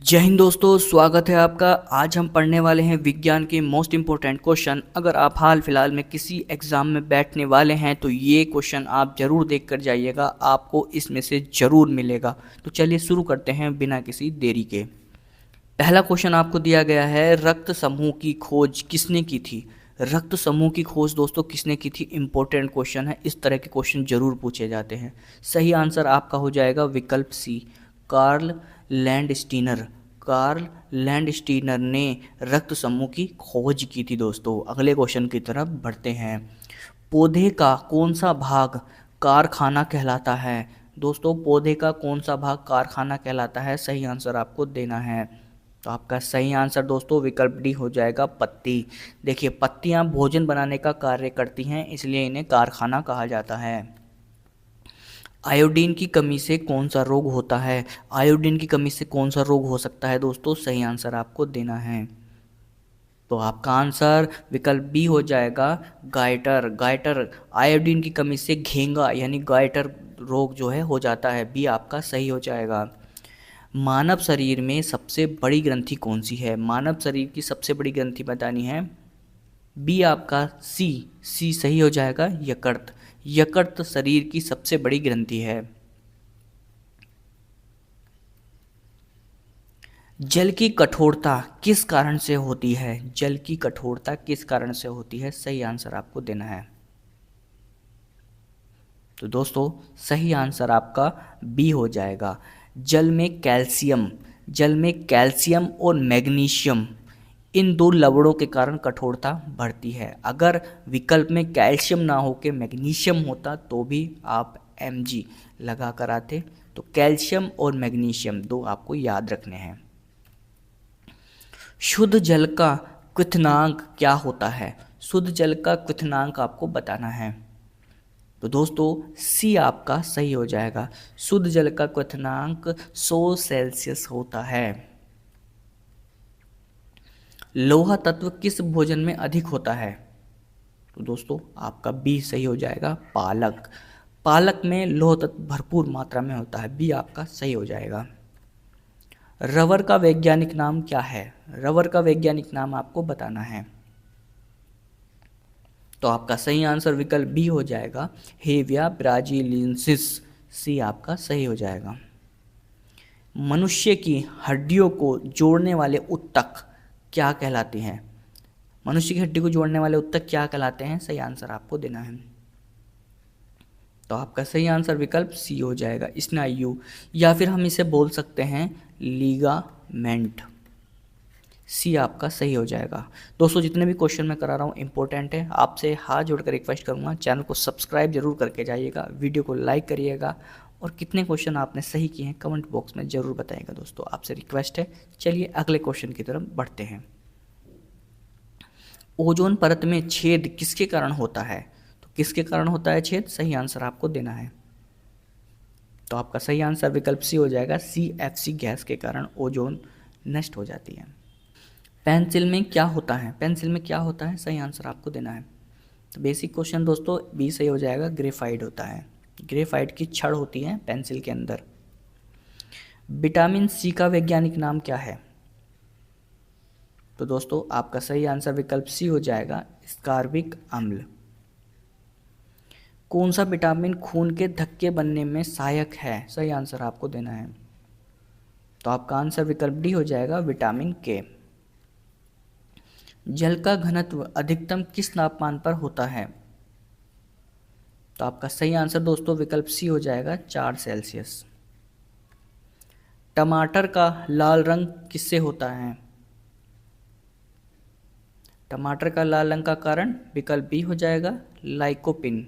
जय हिंद दोस्तों, स्वागत है आपका। आज हम पढ़ने वाले हैं विज्ञान के मोस्ट इम्पोर्टेंट क्वेश्चन। अगर आप हाल फिलहाल में किसी एग्ज़ाम में बैठने वाले हैं तो ये क्वेश्चन आप ज़रूर देख कर जाइएगा, आपको इसमें से ज़रूर मिलेगा। तो चलिए शुरू करते हैं बिना किसी देरी के। पहला क्वेश्चन आपको दिया गया है, रक्त समूह की खोज किसने की थी। रक्त समूह की खोज दोस्तों किसने की थी, इम्पोर्टेंट क्वेश्चन है। इस तरह के क्वेश्चन जरूर पूछे जाते हैं। सही आंसर आपका हो जाएगा विकल्प सी, कार्ल लैंडस्टीनर। कार्ल लैंडस्टीनर ने रक्त समूह की खोज की थी दोस्तों। अगले क्वेश्चन की तरफ बढ़ते हैं। पौधे का कौन सा भाग कारखाना कहलाता है। दोस्तों पौधे का कौन सा भाग कारखाना कहलाता है, सही आंसर आपको देना है। तो आपका सही आंसर दोस्तों विकल्प डी हो जाएगा, पत्ती। देखिए पत्तियां भोजन बनाने का कार्य करती हैं, इसलिए इन्हें कारखाना कहा जाता है। आयोडीन की कमी से कौन सा रोग होता है। आयोडीन की कमी से कौन सा रोग हो सकता है दोस्तों, सही आंसर आपको देना है। तो आपका आंसर विकल्प बी हो जाएगा, गाइटर। गाइटर, आयोडीन की कमी से घेंगा यानी गाइटर रोग जो है हो जाता है। बी आपका सही हो जाएगा। मानव शरीर में सबसे बड़ी ग्रंथि कौन सी है। मानव शरीर की सबसे बड़ी ग्रंथि बतानी है। बी आपका सी, सी सही हो जाएगा, यकृत। यकृत शरीर की सबसे बड़ी ग्रंथि है। जल की कठोरता किस कारण से होती है। जल की कठोरता किस कारण से होती है, सही आंसर आपको देना है। तो दोस्तों सही आंसर आपका बी हो जाएगा। जल में कैल्शियम, जल में कैल्शियम और मैग्नीशियम, इन दो लवणों के कारण कठोरता बढ़ती है। अगर विकल्प में कैल्शियम ना हो के मैग्नीशियम होता तो भी आप Mg लगा कर आते। तो कैल्शियम और मैग्नीशियम दो आपको याद रखने हैं। शुद्ध जल का क्वथनांक क्या होता है। शुद्ध जल का क्वथनांक आपको बताना है। तो दोस्तों सी आपका सही हो जाएगा। शुद्ध जल का क्वथनांक 100 सेल्सियस होता है। लोहा तत्व किस भोजन में अधिक होता है। तो दोस्तों आपका बी सही हो जाएगा, पालक। पालक में लोह तत्व भरपूर मात्रा में होता है। बी आपका सही हो जाएगा। रबर का वैज्ञानिक नाम क्या है। रबर का वैज्ञानिक नाम आपको बताना है। तो आपका सही आंसर विकल्प बी हो जाएगा, हेविया ब्राजीलियंसिस। सी आपका सही हो जाएगा। मनुष्य की हड्डियों को जोड़ने वाले ऊतक क्या कहलाते हैं। मनुष्य की हड्डी को जोड़ने वाले ऊतक क्या कहलाते हैं, सही आंसर आपको देना है। तो आपका सही आंसर विकल्प सी हो जाएगा, स्नायु, या फिर हम इसे बोल सकते हैं लीगामेंट। सी आपका सही हो जाएगा। दोस्तों जितने भी क्वेश्चन मैं करा रहा हूँ इंपॉर्टेंट है। आपसे हाथ जोड़कर रिक्वेस्ट करूँगा, चैनल को सब्सक्राइब जरूर करके जाइएगा, वीडियो को लाइक करिएगा, और कितने क्वेश्चन आपने सही किए हैं कमेंट बॉक्स में ज़रूर बताइएगा। दोस्तों आपसे रिक्वेस्ट है। चलिए अगले क्वेश्चन की तरफ बढ़ते हैं। ओजोन परत में छेद किसके कारण होता है। तो किसके कारण होता है छेद, सही आंसर आपको देना है। तो आपका सही आंसर विकल्प सी हो जाएगा, CFC गैस के कारण ओजोन नष्ट हो जाती है। पेंसिल में क्या होता है। पेंसिल में क्या होता है, सही आंसर आपको देना है। तो बेसिक क्वेश्चन दोस्तों बी सही हो जाएगा, ग्रेफाइट होता है। ग्रेफाइट की छड़ होती है पेंसिल के अंदर। विटामिन सी का वैज्ञानिक नाम क्या है। तो दोस्तों आपका सही आंसर विकल्प सी हो जाएगा, स्कारबिक अम्ल। कौन सा विटामिन खून के धक्के बनने में सहायक है, सही आंसर आपको देना है। तो आपका आंसर विकल्प डी हो जाएगा, विटामिन के। जल का घनत्व अधिकतम किस तापमान पर होता है। तो आपका सही आंसर दोस्तों विकल्प सी हो जाएगा, 4 सेल्सियस। टमाटर का लाल रंग किससे होता है। टमाटर का लाल रंग का कारण विकल्प बी हो जाएगा, लाइकोपिन।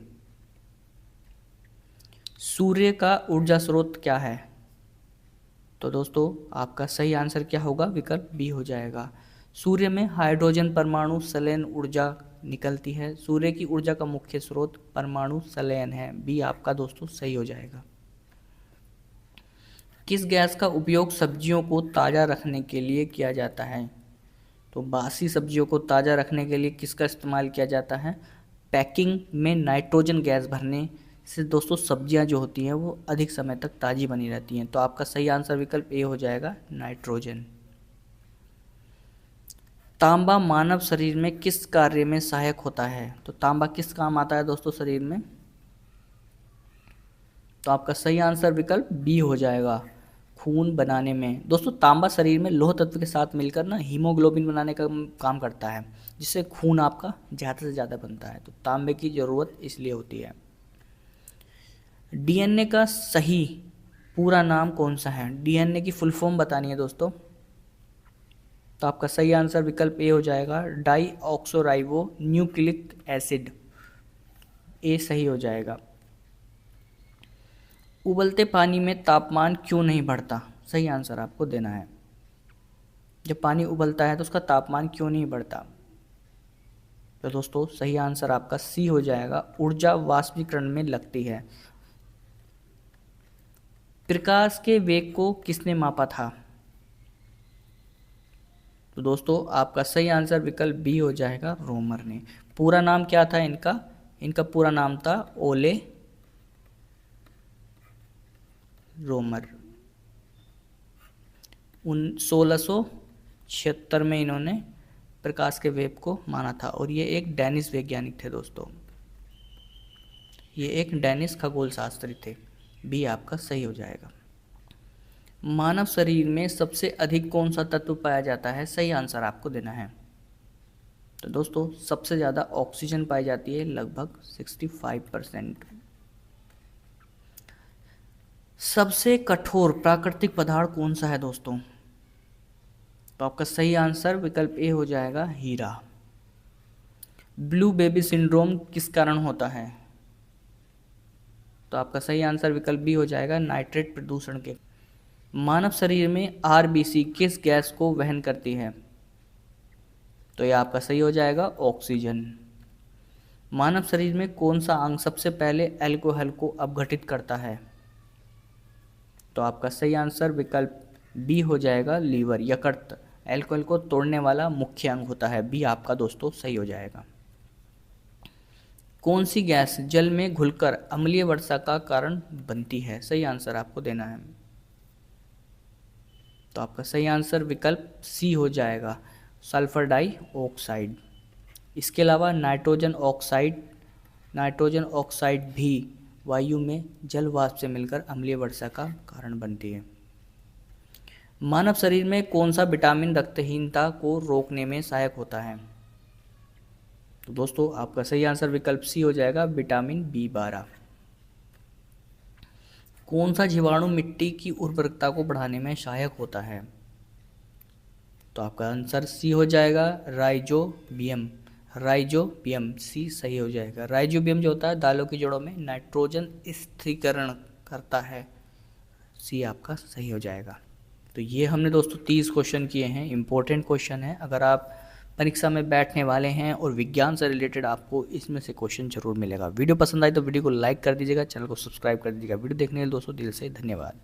सूर्य का ऊर्जा स्रोत क्या है। तो दोस्तों आपका सही आंसर क्या होगा, विकल्प बी हो जाएगा। सूर्य में हाइड्रोजन परमाणु संलयन ऊर्जा निकलती है। सूर्य की ऊर्जा का मुख्य स्रोत परमाणु संलयन है। बी आपका दोस्तों सही हो जाएगा। किस गैस का उपयोग सब्जियों को ताज़ा रखने के लिए किया जाता है। तो बासी सब्जियों को ताज़ा रखने के लिए किसका इस्तेमाल किया जाता है। पैकिंग में नाइट्रोजन गैस भरने इससे दोस्तों सब्जियां जो होती हैं वो अधिक समय तक ताज़ी बनी रहती हैं। तो आपका सही आंसर विकल्प ए हो जाएगा, नाइट्रोजन। तांबा मानव शरीर में किस कार्य में सहायक होता है? तो तांबा किस काम आता है दोस्तों शरीर में? तो आपका सही आंसर विकल्प बी हो जाएगा, खून बनाने में। दोस्तों तांबा शरीर में लौह तत्व के साथ मिलकर ना हीमोग्लोबिन बनाने का काम करता है, जिससे खून आपका ज़्यादा से ज़्यादा बनता है। तो तांबे की ज़रूरत इसलिए होती है। डीएनए का सही पूरा नाम कौन सा है? डीएनए की फुल फॉर्म बतानी है दोस्तों। तो आपका सही आंसर विकल्प ए हो जाएगा, डाई ऑक्सोराइबो न्यूक्लिक एसिड। ए सही हो जाएगा। उबलते पानी में तापमान क्यों नहीं बढ़ता? सही आंसर आपको देना है। जब पानी उबलता है तो उसका तापमान क्यों नहीं बढ़ता? तो दोस्तों सही आंसर आपका सी हो जाएगा, ऊर्जा वाष्पीकरण में लगती है। प्रकाश के वेग को किसने मापा था? तो दोस्तों आपका सही आंसर विकल्प बी हो जाएगा, रोमर ने। पूरा नाम क्या था इनका? इनका पूरा नाम था ओले रोमर। 1676 में इन्होंने प्रकाश के वेग को माना था, और ये एक डेनिश वैज्ञानिक थे दोस्तों। ये एक डेनिश खगोल शास्त्री थे। बी आपका सही हो जाएगा। मानव शरीर में सबसे अधिक कौन सा तत्व पाया जाता है? सही आंसर आपको देना है। तो दोस्तों सबसे ज़्यादा ऑक्सीजन पाई जाती है, लगभग 65%। सबसे कठोर प्राकृतिक पदार्थ कौन सा है दोस्तों? तो आपका सही आंसर विकल्प ए हो जाएगा, हीरा। ब्लू बेबी सिंड्रोम किस कारण होता है? तो आपका सही आंसर विकल्प बी हो जाएगा, नाइट्रेट प्रदूषण के। मानव शरीर में आरबीसी किस गैस को वहन करती है? तो यह आपका सही हो जाएगा, ऑक्सीजन। मानव शरीर में कौन सा अंग सबसे पहले अल्कोहल को अपघटित करता है? तो आपका सही आंसर विकल्प बी हो जाएगा, लीवर। यकृत अल्कोहल को तोड़ने वाला मुख्य अंग होता है। बी आपका दोस्तों सही हो जाएगा। कौन सी गैस जल में घुलकर अम्लीय वर्षा का कारण बनती है? सही आंसर आपको देना है। तो आपका सही आंसर विकल्प सी हो जाएगा, सल्फर डाइऑक्साइड। इसके अलावा नाइट्रोजन ऑक्साइड भी वायु में जल वाष्प से मिलकर अम्लीय वर्षा का कारण बनती है। मानव शरीर में कौन सा विटामिन रक्तहीनता को रोकने में सहायक होता है? तो दोस्तों आपका सही आंसर विकल्प सी हो जाएगा, विटामिन B12। कौन सा जीवाणु मिट्टी की उर्वरकता को बढ़ाने में सहायक होता है? तो आपका आंसर सी हो जाएगा, राइजोबियम। सी सही हो जाएगा। राइजोबियम जो होता है दालों की जड़ों में नाइट्रोजन स्थिरीकरण करता है। सी आपका सही हो जाएगा। तो ये हमने दोस्तों 30 क्वेश्चन किए हैं, इंपॉर्टेंट क्वेश्चन है। अगर आप परीक्षा में बैठने वाले हैं और विज्ञान से रिलेटेड आपको इसमें से क्वेश्चन जरूर मिलेगा। वीडियो पसंद आए तो वीडियो को लाइक कर दीजिएगा, चैनल को सब्सक्राइब कर दीजिएगा। वीडियो देखने के लिए दोस्तों दिल से धन्यवाद।